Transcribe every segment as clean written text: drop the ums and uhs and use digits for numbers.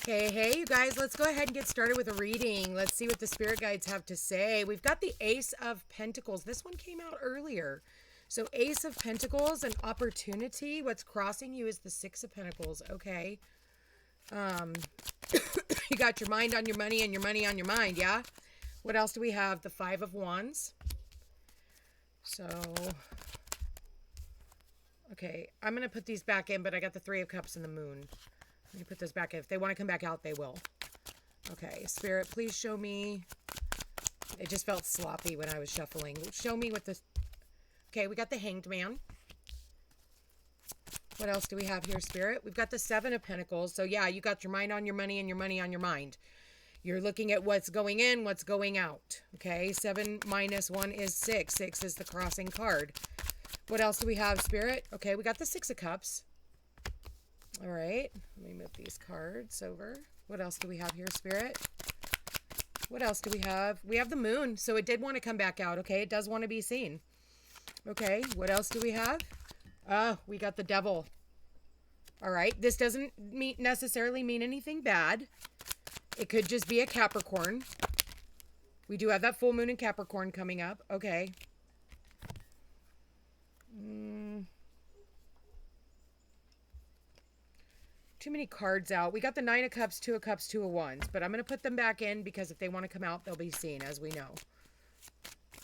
Hey, you guys, let's go ahead and get started with a reading. Let's see what the spirit guides have to say. We've got the Ace of Pentacles. This one came out earlier. So, Ace of Pentacles, an opportunity. What's crossing you is the Six of Pentacles. Okay. You got your mind on your money and your money on your mind, yeah? What else do we have? The Five of Wands. So, okay, I'm going to put these back in, but I got the Three of Cups and the Moon. Let me put this back in. If they want to come back out, they will. Okay, Spirit, please show me. It just felt sloppy when I was shuffling. Show me what this... Okay, we got the Hanged Man. What else do we have here, Spirit? We've got the Seven of Pentacles. So, yeah, you got your mind on your money and your money on your mind. You're looking at what's going in, what's going out. Okay, 7 minus 1 is 6. 6 is the crossing card. What else do we have, Spirit? Okay, we got the Six of Cups. All right, let me move these cards over. What else do we have here, Spirit? What else do we have? We have the Moon, so it did want to come back out, okay? It does want to be seen. Okay, what else do we have? We got the Devil. All right, this doesn't necessarily mean anything bad. It could just be a Capricorn. We do have that full moon in Capricorn coming up. Okay. Too many cards out. We got the Nine of Cups, Two of Cups, Two of Wands, but I'm going to put them back in because if they want to come out, they'll be seen, as we know.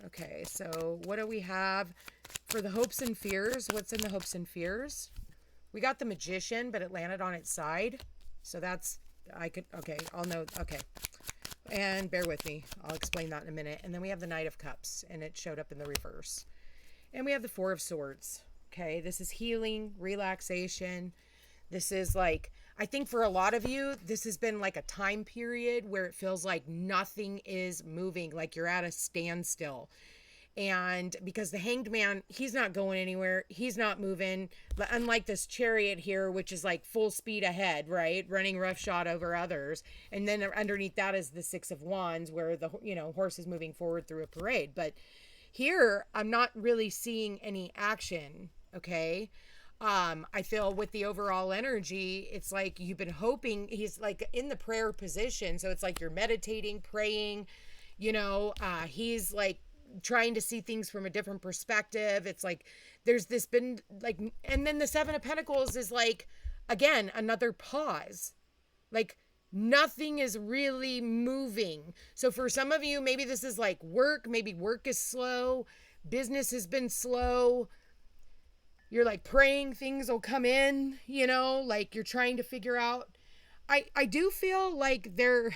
Okay, so what do we have for the hopes and fears? What's in the hopes and fears? We got the Magician, but it landed on its side. So that's, okay, I'll know, okay. And bear with me. I'll explain that in a minute. And then we have the Knight of Cups, and it showed up in the reverse. And we have the Four of Swords. Okay, this is healing, relaxation. This is like, I think for a lot of you, this has been like a time period where it feels like nothing is moving, like you're at a standstill. And because the Hanged Man, he's not going anywhere. He's not moving. Unlike this Chariot here, which is like full speed ahead, right? Running roughshod over others. And then underneath that is the Six of Wands where the, horse is moving forward through a parade. But here, I'm not really seeing any action, okay? I feel with the overall energy, it's like you've been hoping. He's like in the prayer position. So it's like you're meditating, praying, he's like trying to see things from a different perspective. It's like there's this been like, and then the Seven of Pentacles is like, again, another pause. Like nothing is really moving. So for some of you, maybe this is like work. Maybe work is slow. Business has been slow. You're like praying things will come in, like you're trying to figure out. I do feel like there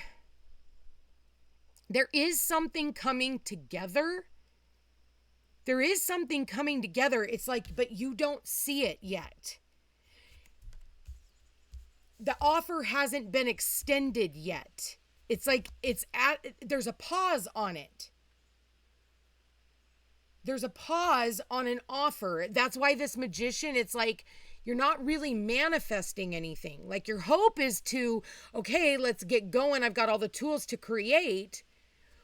is something coming together. There is something coming together. It's like, but you don't see it yet. The offer hasn't been extended yet. It's like there's a pause on it. There's a pause on an offer. That's why this Magician, it's like you're not really manifesting anything. Like your hope is to, okay, let's get going. I've got all the tools to create.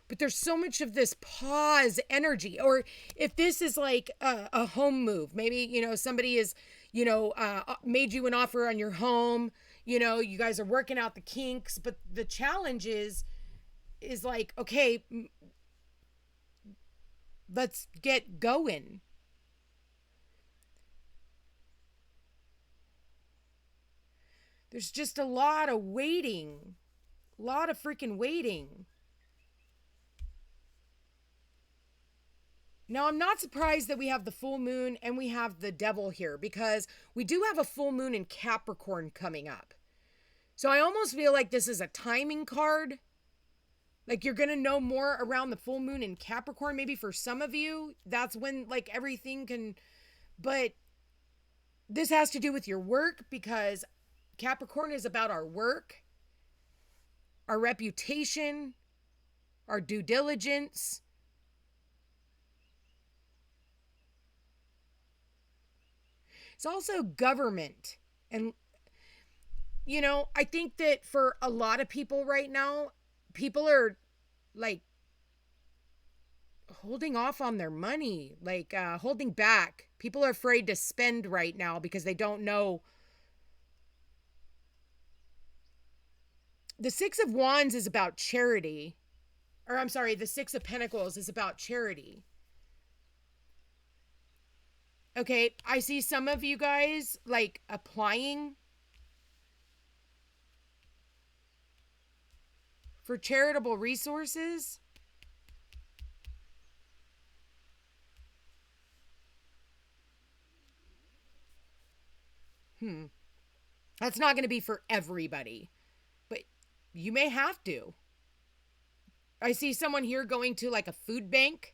But there's so much of this pause energy. Or if this is like a home move, maybe, somebody is, made you an offer on your home. You guys are working out the kinks. But the challenge is like, okay, let's get going. There's just a lot of waiting. A lot of freaking waiting. Now, I'm not surprised that we have the full moon and we have the Devil here because we do have a full moon in Capricorn coming up. So I almost feel like this is a timing card. Like you're going to know more around the full moon in Capricorn. Maybe for some of you, that's when like everything can, but this has to do with your work because Capricorn is about our work, our reputation, our due diligence. It's also government. And, I think that for a lot of people right now, people are like holding off on their money, like holding back. People are afraid to spend right now because they don't know. The Six of Wands is about charity. Or I'm sorry, the Six of Pentacles is about charity. Okay, I see some of you guys like applying for charitable resources. That's not going to be for everybody, but you may have to. I see someone here going to like a food bank.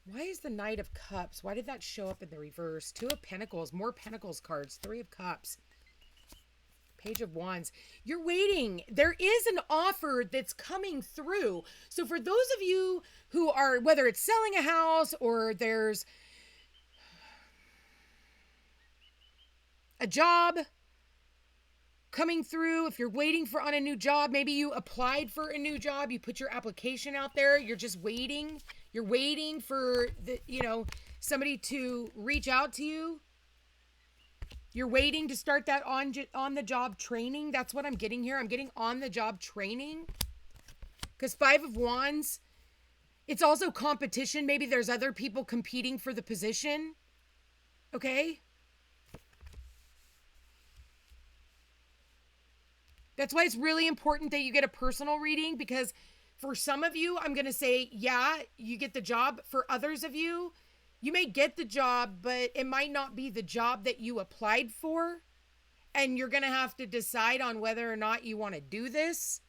Why is the Knight of Cups? Why did that show up in the reverse? Two of Pentacles, more Pentacles cards, Three of Cups. Page of Wands. You're waiting. There is an offer that's coming through. So for those of you who are, whether it's selling a house or there's a job coming through, if you're waiting for on a new job, maybe you applied for a new job, you put your application out there, you're just waiting. You're waiting for somebody to reach out to you. You're waiting to start that on the job training. That's what I'm getting here. I'm getting on the job training. Because Five of Wands, it's also competition. Maybe there's other people competing for the position. Okay? That's why it's really important that you get a personal reading, because for some of you, I'm going to say, yeah, you get the job. For others of you, you may get the job, but it might not be the job that you applied for. And you're going to have to decide on whether or not you want to do this.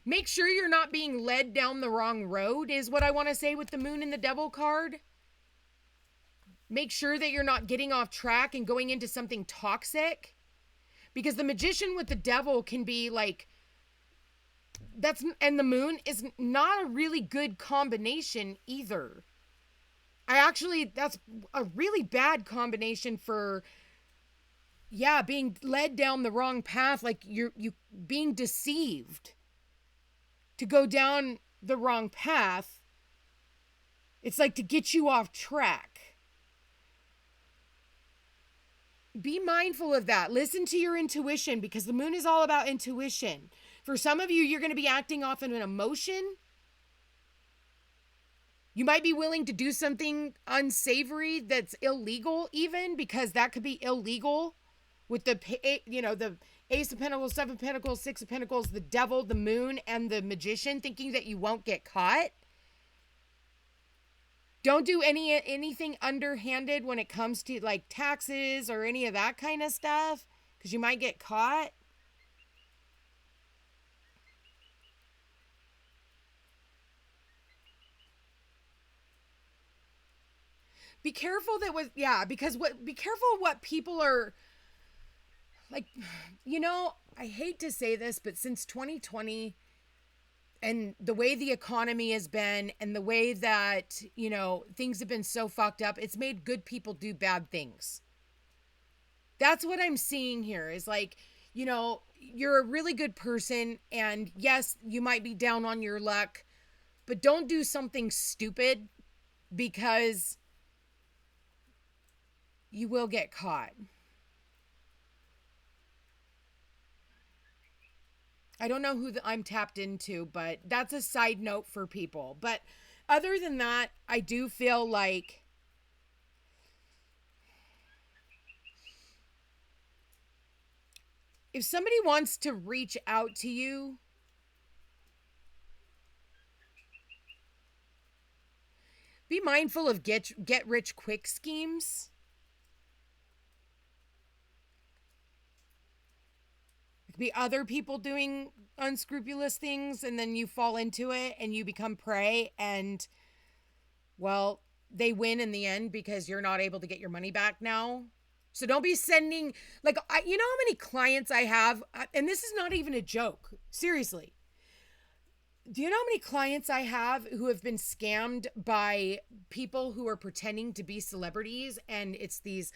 Make sure you're not being led down the wrong road is what I want to say with the Moon and the Devil card. Make sure that you're not getting off track and going into something toxic. Because the Magician with the Devil can be like, and the Moon is not a really good combination either. That's a really bad combination for, being led down the wrong path. Like you being deceived to go down the wrong path. It's like to get you off track. Be mindful of that. Listen to your intuition, because the Moon is all about intuition. For some of you, you're going to be acting off of an emotion. You might be willing to do something unsavory that's illegal even, because that could be illegal with the Ace of Pentacles, Seven of Pentacles, Six of Pentacles, the Devil, the Moon, and the Magician, thinking that you won't get caught. Don't do anything underhanded when it comes to like taxes or any of that kind of stuff, because you might get caught. Be careful be careful what people are like. I hate to say this, but since 2020 and the way the economy has been and the way that, things have been so fucked up, it's made good people do bad things. That's what I'm seeing here is like, you're a really good person, and yes, you might be down on your luck, but don't do something stupid, because you will get caught. I don't know who I'm tapped into, but that's a side note for people. But other than that, I do feel like if somebody wants to reach out to you, be mindful of get rich quick schemes. Be other people doing unscrupulous things, and then you fall into it and you become prey, and well, they win in the end because you're not able to get your money back now. So don't be sending like how many clients I have, and this is not even a joke, seriously. Do you know how many clients I have who have been scammed by people who are pretending to be celebrities, and it's these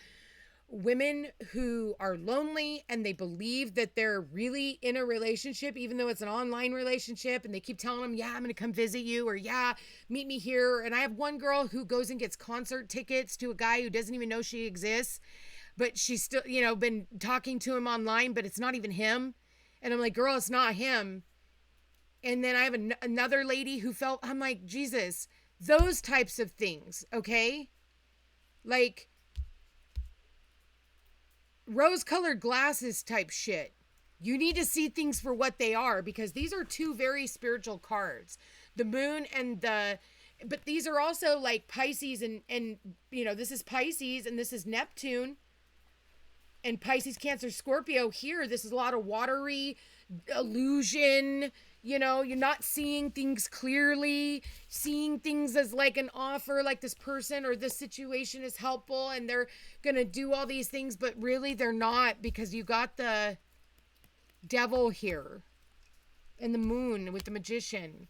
women who are lonely and they believe that they're really in a relationship, even though it's an online relationship, and they keep telling them, yeah, I'm going to come visit you, or yeah, meet me here. And I have one girl who goes and gets concert tickets to a guy who doesn't even know she exists, but she's still, been talking to him online, but it's not even him. And I'm like, girl, it's not him. And then I have another lady who I'm like, Jesus, those types of things, okay? Like, rose-colored glasses type shit. You need to see things for what they are, because these are two very spiritual cards. The moon and but these are also like Pisces and this is Pisces and this is Neptune. And Pisces, Cancer, Scorpio here, this is a lot of watery illusion. You're not seeing things clearly, seeing things as like an offer, like this person or this situation is helpful and they're going to do all these things, but really they're not, because you got the devil here and the moon with the magician.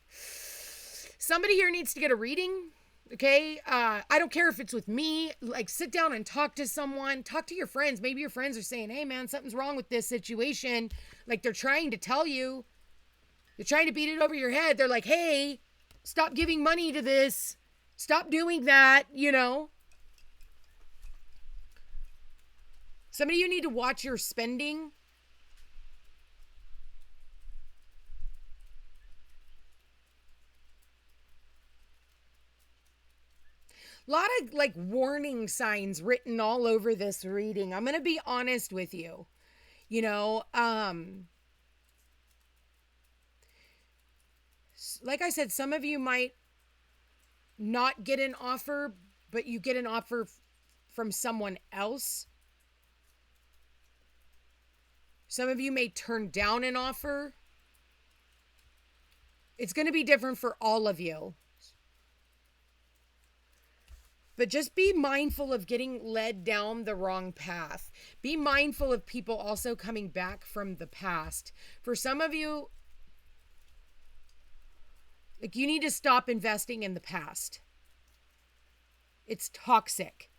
Somebody here needs to get a reading. Okay, I don't care if it's with me. Like, sit down and talk to someone. Talk to your friends. Maybe your friends are saying, hey, man, something's wrong with this situation. Like, they're trying to tell you. They're trying to beat it over your head. They're like, hey, stop giving money to this. Stop doing that, Some of you need to watch your spending. A lot of like warning signs written all over this reading. I'm going to be honest with you. Like I said, some of you might not get an offer, but you get an offer from someone else. Some of you may turn down an offer. It's going to be different for all of you. But just be mindful of getting led down the wrong path. Be mindful of people also coming back from the past. For some of you, like, you need to stop investing in the past. It's toxic.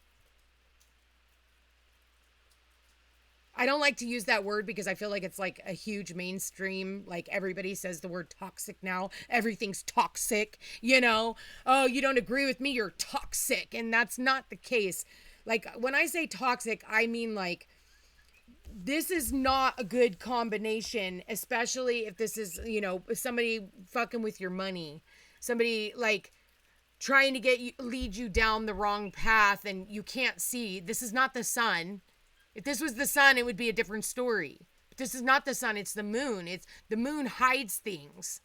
I don't like to use that word because I feel like it's like a huge mainstream, like everybody says the word toxic now. Everything's toxic, Oh, you don't agree with me, you're toxic. And that's not the case. Like, when I say toxic, I mean like, this is not a good combination, especially if this is, somebody fucking with your money. Somebody like trying to lead you down the wrong path and you can't see. This is not the sun. If this was the sun, it would be a different story. But this is not the sun, it's the moon. The moon hides things.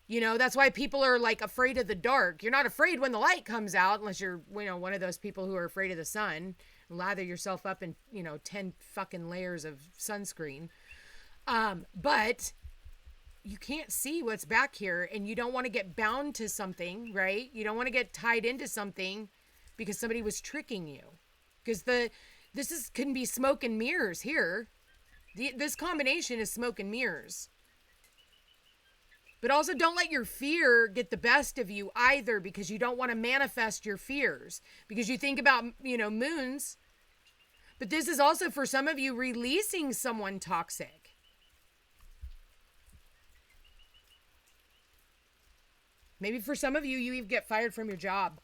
That's why people are like afraid of the dark. You're not afraid when the light comes out, unless you're, one of those people who are afraid of the sun. Lather yourself up in, 10 fucking layers of sunscreen. But you can't see what's back here, and you don't want to get bound to something, right? You don't want to get tied into something because somebody was tricking you. Because can be smoke and mirrors here. This combination is smoke and mirrors. But also don't let your fear get the best of you either, because you don't want to manifest your fears. Because you think about, moons. But this is also for some of you releasing someone toxic. Maybe for some of you, you even get fired from your job.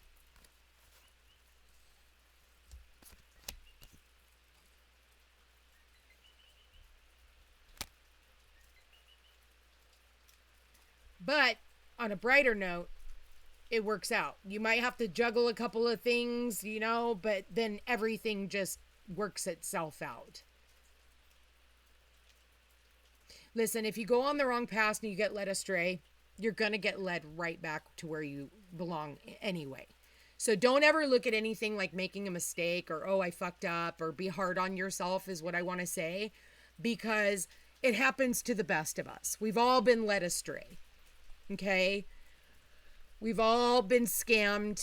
But on a brighter note, it works out. You might have to juggle a couple of things, but then everything just works itself out. Listen, if you go on the wrong path and you get led astray, you're going to get led right back to where you belong anyway. So don't ever look at anything like making a mistake or, oh, I fucked up, or be hard on yourself is what I want to say, because it happens to the best of us. We've all been led astray. Okay. We've all been scammed,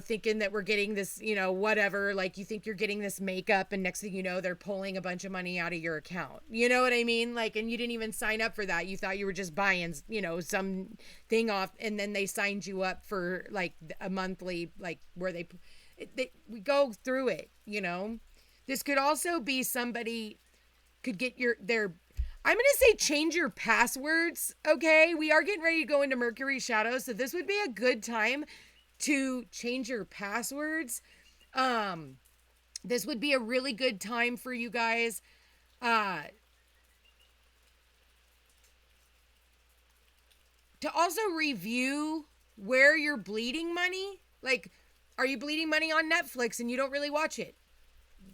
thinking that we're getting this, whatever, like you think you're getting this makeup and next thing you know, they're pulling a bunch of money out of your account. You know what I mean? Like, and you didn't even sign up for that. You thought you were just buying, some thing off, and then they signed you up for like a monthly, like where we go through it, This could also be somebody could get their I'm going to say change your passwords, okay? We are getting ready to go into Mercury shadow, so this would be a good time to change your passwords. Um this would be a really good time for you guys uh to also review where you're bleeding money. Like, are you bleeding money on Netflix and you don't really watch it?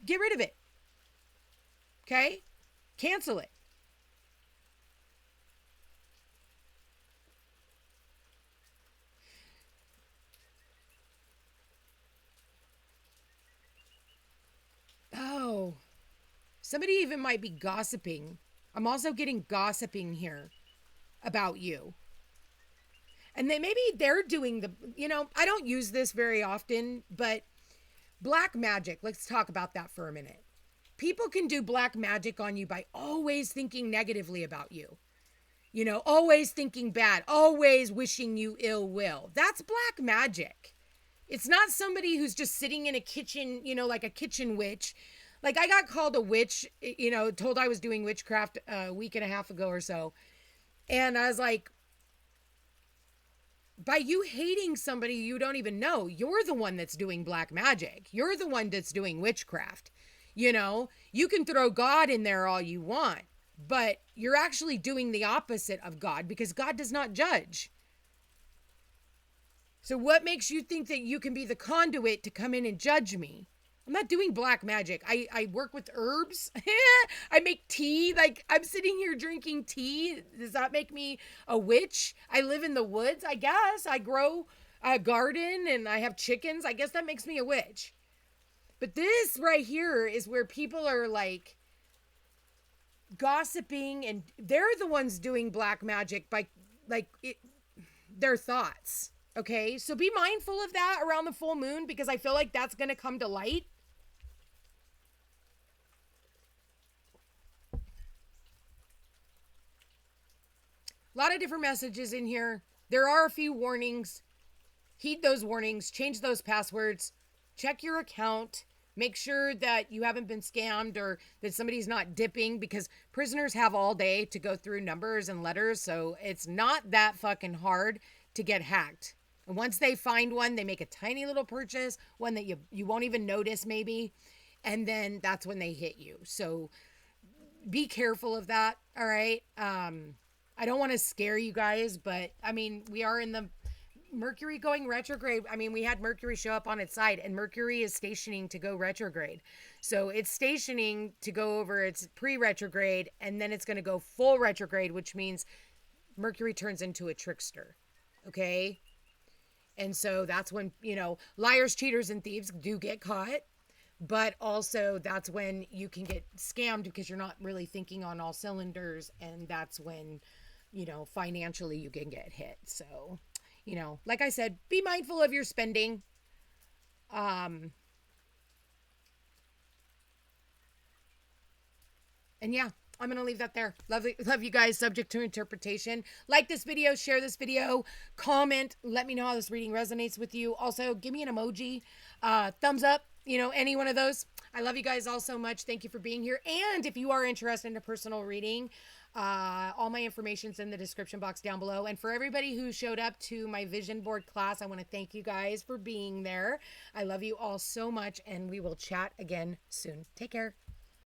Get rid of it. Okay? Cancel it. Oh, somebody even might be gossiping. I'm also getting gossiping here about you. And then maybe they're doing I don't use this very often, but black magic, let's talk about that for a minute. People can do black magic on you by always thinking negatively about you. Always thinking bad, always wishing you ill will. That's black magic. It's not somebody who's just sitting in a kitchen, like a kitchen witch. Like I got called a witch, told I was doing witchcraft a week and a half ago or so. And I was like, by you hating somebody you don't even know, you're the one that's doing black magic. You're the one that's doing witchcraft. You can throw God in there all you want, but you're actually doing the opposite of God because God does not judge. So what makes you think that you can be the conduit to come in and judge me? I'm not doing black magic. I work with herbs. I make tea. Like, I'm sitting here drinking tea. Does that make me a witch? I live in the woods, I guess. I grow a garden and I have chickens. I guess that makes me a witch. But this right here is where people are like gossiping, and they're the ones doing black magic by their thoughts. Okay, so be mindful of that around the full moon because I feel like that's going to come to light. A lot of different messages in here. There are a few warnings. Heed those warnings. Change those passwords. Check your account. Make sure that you haven't been scammed or that somebody's not dipping, because prisoners have all day to go through numbers and letters. So it's not that fucking hard to get hacked. And once they find one, they make a tiny little purchase, one that you won't even notice maybe. And then that's when they hit you. So be careful of that. All right. I don't want to scare you guys, but I mean, we are in the Mercury going retrograde. I mean, we had Mercury show up on its side, and Mercury is stationing to go retrograde. So it's stationing to go over its pre-retrograde, and then it's going to go full retrograde, which means Mercury turns into a trickster. Okay. And so that's when, liars, cheaters, and thieves do get caught. But also that's when you can get scammed because you're not really thinking on all cylinders. And that's when, financially you can get hit. So, like I said, be mindful of your spending. And yeah, I'm going to leave that there. Love you guys. Subject to interpretation. Like this video, share this video, comment, let me know how this reading resonates with you. Also, give me an emoji, thumbs up, any one of those. I love you guys all so much. Thank you for being here. And if you are interested in a personal reading, all my information's in the description box down below. And for everybody who showed up to my vision board class, I want to thank you guys for being there. I love you all so much, and we will chat again soon. Take care.